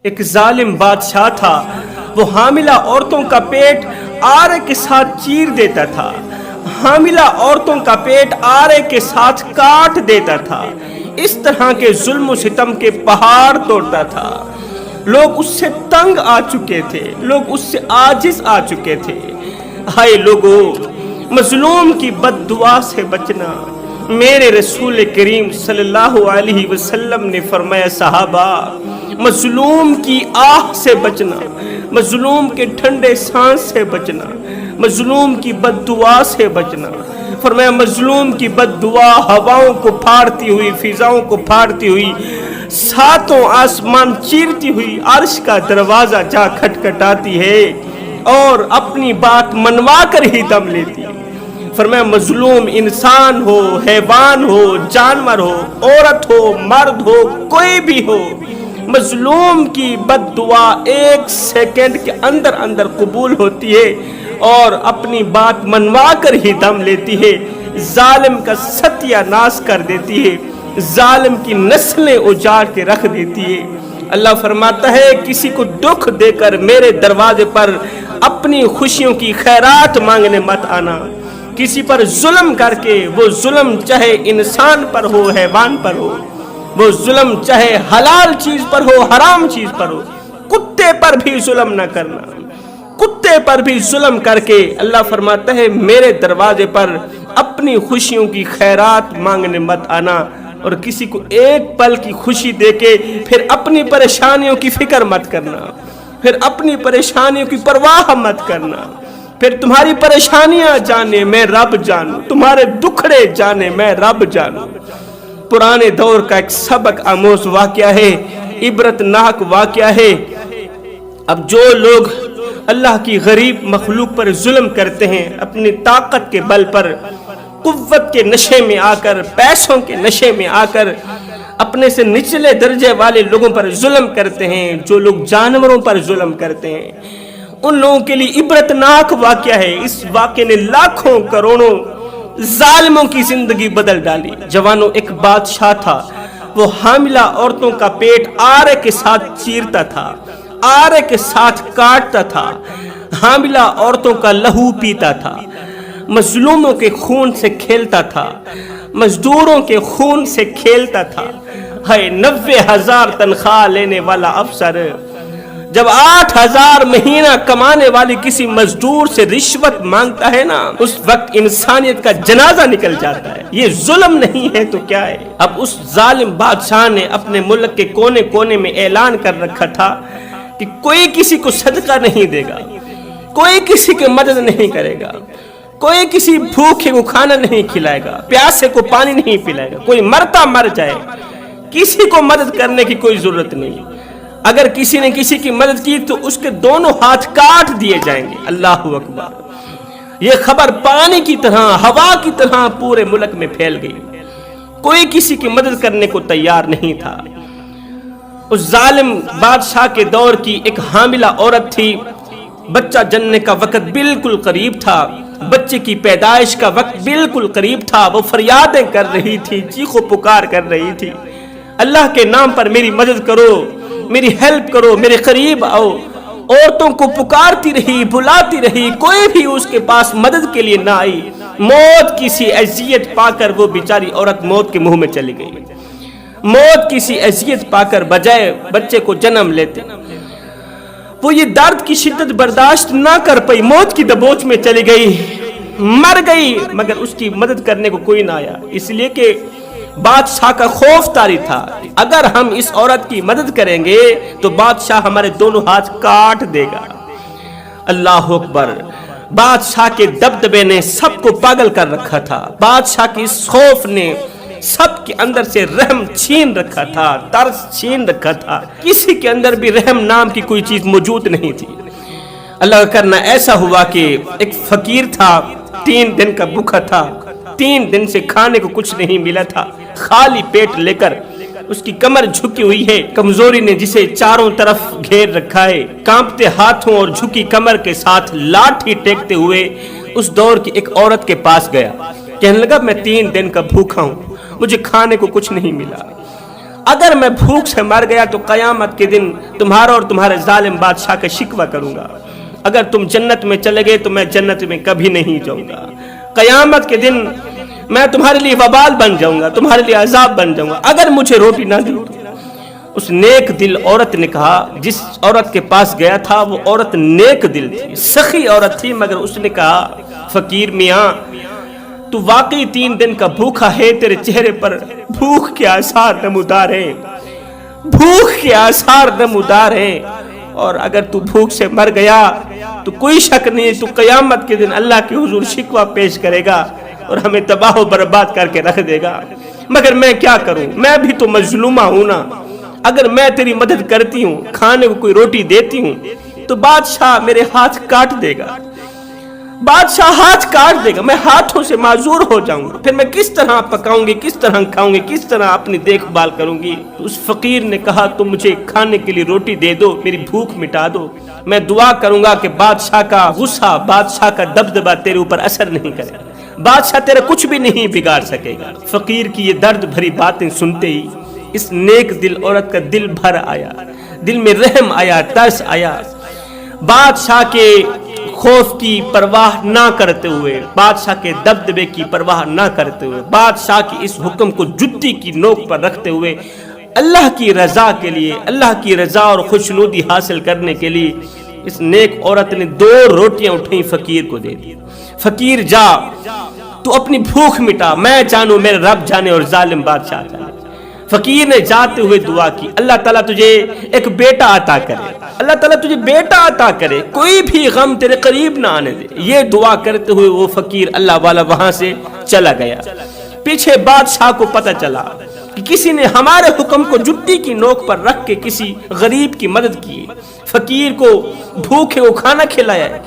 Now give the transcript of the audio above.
ایک ظالم بادشاہ تھا، وہ حاملہ عورتوں کا پیٹ آرے کے ساتھ چیر دیتا تھا، حاملہ عورتوں کا پیٹ آرے کے ساتھ کاٹ دیتا تھا، اس طرح کے ظلم و ستم کے پہاڑ توڑتا تھا۔ لوگ اس سے تنگ آ چکے تھے، لوگ اس سے عاجز آ چکے تھے۔ ہائے لوگو، مظلوم کی بد دعا سے بچنا۔ میرے رسول کریم صلی اللہ علیہ وسلم نے فرمایا، صحابہ، مظلوم کی آہ سے بچنا، مظلوم کے ٹھنڈے سانس سے بچنا، مظلوم کی بد دعا سے بچنا۔ فرمایا مظلوم کی بد دعا ہواؤں کو پھاڑتی ہوئی، فضاؤں کو پھاڑتی ہوئی، ساتوں آسمان چیرتی ہوئی عرش کا دروازہ جا کھٹکھٹاتی ہے اور اپنی بات منوا کر ہی دم لیتی ہے۔ فرمایا مظلوم انسان ہو، حیوان ہو، جانور ہو، عورت ہو، مرد ہو، کوئی بھی ہو، مظلوم کی بد دعا 1 سیکنڈ کے اندر اندر قبول ہوتی ہے اور اپنی بات منوا کر ہی دم لیتی ہے، ظالم کا ستیہ ناش کر دیتی ہے، ظالم کی نسلیں اجاڑ کے رکھ دیتی ہے۔ اللہ فرماتا ہے کسی کو دکھ دے کر میرے دروازے پر اپنی خوشیوں کی خیرات مانگنے مت آنا۔ کسی پر ظلم کر کے، وہ ظلم چاہے انسان پر ہو، حیوان پر ہو، وہ ظلم چاہے حلال چیز پر ہو، حرام چیز پر ہو، کتے پر بھی ظلم نہ کرنا۔ کتے پر بھی ظلم کر کے اللہ فرماتا ہے میرے دروازے پر اپنی خوشیوں کی خیرات مانگنے مت آنا، اور کسی کو ایک پل کی خوشی دے کے پھر اپنی پریشانیوں کی فکر مت کرنا، پھر اپنی پریشانیوں کی پرواہ مت کرنا، پھر تمہاری پریشانیاں جانے میں رب جانوں، تمہارے دکھڑے جانے میں رب جانوں۔ پرانے دور کا ایک سبق آموز واقعہ ہے، عبرت ناک واقعہ ہے۔ اب جو لوگ اللہ کی غریب مخلوق پر ظلم کرتے ہیں، اپنی طاقت کے بل پر، قوت کے نشے میں آ کر، پیسوں کے نشے میں آ کر اپنے سے نچلے درجے والے لوگوں پر ظلم کرتے ہیں، جو لوگ جانوروں پر ظلم کرتے ہیں، ان لوگوں کے لیے عبرت ناک واقعہ ہے۔ اس واقعے نے لاکھوں کروڑوں ظالموں کی زندگی بدل ڈالی۔ جوانوں، ایک بادشاہ تھا، وہ حاملہ عورتوں کا پیٹ آرے کے ساتھ چیرتا تھا، آرے کے ساتھ کاٹتا تھا، حاملہ عورتوں کا لہو پیتا تھا، مظلوموں کے خون سے کھیلتا تھا، مزدوروں کے خون سے کھیلتا تھا۔ ہے 90,000 تنخواہ لینے والا افسر جب 8,000 مہینہ کمانے والی کسی مزدور سے رشوت مانگتا ہے نا، اس وقت انسانیت کا جنازہ نکل جاتا ہے۔ یہ ظلم نہیں ہے تو کیا ہے؟ اب اس ظالم بادشاہ نے اپنے ملک کے کونے کونے میں اعلان کر رکھا تھا کہ کوئی کسی کو صدقہ نہیں دے گا، کوئی کسی کی مدد نہیں کرے گا، کوئی کسی بھوکے کو کھانا نہیں کھلائے گا، پیاسے کو پانی نہیں پلائے گا، کوئی مرتا مر جائے، کسی کو مدد کرنے کی کوئی ضرورت نہیں۔ اگر کسی نے کسی کی مدد کی تو اس کے دونوں ہاتھ کاٹ دیے جائیں گے۔ اللہ اکبر! یہ خبر پانی کی طرح، ہوا کی طرح پورے ملک میں پھیل گئی۔ کوئی کسی کی مدد کرنے کو تیار نہیں تھا۔ اس ظالم بادشاہ کے دور کی ایک حاملہ عورت تھی، بچہ جننے کا وقت بالکل قریب تھا، بچے کی پیدائش کا وقت بالکل قریب تھا، وہ فریادیں کر رہی تھی، چیخ و پکار کر رہی تھی، اللہ کے نام پر میری مدد کرو، میری ہیلپ کرو، میرے قریب آؤ۔ عورتوں کو پکارتی رہی، بلاتی رہی، کوئی بھی اس کے پاس مدد کے لیے نہ آئی۔ موت کی سی اذیت پا کر وہ بیچاری عورت موت کے منہ میں چلی گئی۔ موت کی سی اذیت پا کر بجائے بچے کو جنم لیتے، وہ یہ درد کی شدت برداشت نہ کر پئی، موت کی دبوچ میں چلی گئی، مر گئی، مگر اس کی مدد کرنے کو کوئی نہ آیا، اس لیے کہ بادشاہ کا خوف طاری تھا، اگر ہم اس عورت کی مدد کریں گے تو بادشاہ ہمارے دونوں ہاتھ کاٹ دے گا۔ اللہ اکبر! بادشاہ کے دبدبے نے سب کو پاگل کر رکھا تھا، بادشاہ کی اس خوف نے سب کے اندر سے رحم چھین رکھا تھا، ترس چھین رکھا تھا، کسی کے اندر بھی رحم نام کی کوئی چیز موجود نہیں تھی۔ اللہ کا کرنا ایسا ہوا کہ ایک فقیر تھا، 3 دن کا بھوکا تھا، 3 دن سے کھانے کو کچھ نہیں ملا تھا، خالی پیٹ لے کر اس کی کمر جھکی ہوئی ہے، کمزوری نے جسے چاروں طرف گھیر رکھا ہے، کانپتے ہاتھوں اور جھکی کمر کے ساتھ لاٹھی ٹیکتے ہوئے اس دور کی ایک عورت کے پاس گیا، کہنے لگا میں 3 دن کا بھوکا ہوں، مجھے کھانے کو کچھ نہیں ملا۔ اگر میں بھوک سے مر گیا تو قیامت کے دن تمہارا اور تمہارے ظالم بادشاہ کا شکوہ کروں گا، اگر تم جنت میں چلے گئے تو میں جنت میں کبھی نہیں جاؤں گا، قیامت کے دن میں تمہارے لیے وبال بن جاؤں گا، تمہارے لیے عذاب بن جاؤں گا اگر مجھے روٹی نہ دی۔ اس نیک دل عورت نے کہا، جس عورت کے پاس گیا تھا وہ عورت نیک دل تھی، سخی عورت تھی، مگر اس نے کہا فقیر میاں تو واقعی 3 دن کا بھوکا ہے، تیرے چہرے پر بھوک کے آثار نمودار ہیں، بھوک کے آثار نمودار ہیں، اور اگر تو بھوک سے مر گیا تو کوئی شک نہیں تو قیامت کے دن اللہ کے حضور شکوہ پیش کرے گا اور ہمیں تباہ و برباد کر کے رکھ دے گا، مگر میں کیا کروں، میں بھی تو مظلومہ ہوں نا، اگر میں تیری مدد کرتی ہوں، کھانے کو کوئی روٹی دیتی ہوں تو بادشاہ میرے ہاتھ کاٹ دے گا، بادشاہ ہاتھ کاٹ دے گا، میں ہاتھوں سے معذور ہو جاؤں گا، پھر میں کس طرح پکاؤں گی، کس طرح کھاؤں گی، کس طرح اپنی دیکھ بھال کروں گی۔ تو اس فقیر نے کہا تم مجھے کھانے کے لیے روٹی دے دو، میری بھوک مٹا دو، میں دعا کروں گا کہ بادشاہ کا غصہ، بادشاہ کا دبدبہ تیرے اوپر اثر نہیں کرے، بادشاہ تیرا کچھ بھی نہیں بگاڑ سکے گا۔ فقیر کی یہ درد بھری باتیں سنتے ہی اس نیک دل عورت کا دل بھر آیا، دل میں رحم آیا، ترس آیا، بادشاہ کے خوف کی پرواہ نہ کرتے ہوئے، بادشاہ کے دبدبے کی پرواہ نہ کرتے ہوئے، بادشاہ کی اس حکم کو جُتی کی نوک پر رکھتے ہوئے اللہ کی رضا کے لیے، اللہ کی رضا اور خوشنودی حاصل کرنے کے لیے اس نیک عورت نے 2 روٹیاں اٹھائیں فقیر کو دے دی۔ فقیر جا تو اپنی بھوک مٹا، میں جانوں میرے رب جانے اور ظالم بادشاہ جانے۔ فقیر نے جاتے ہوئے دعا کی اللہ تعالیٰ تجھے ایک بیٹا عطا کرے، اللہ تعالیٰ تجھے بیٹا عطا کرے، کوئی بھی غم تیرے قریب نہ آنے دے۔ یہ دعا کرتے ہوئے وہ فقیر اللہ والا وہاں سے چلا گیا۔ پیچھے بادشاہ کو پتہ چلا کہ کسی نے ہمارے حکم کو جُتی کی نوک پر رکھ کے کسی غریب کی مدد کی، فقیر کو بھوکے کو کھانا کھلایا ہے،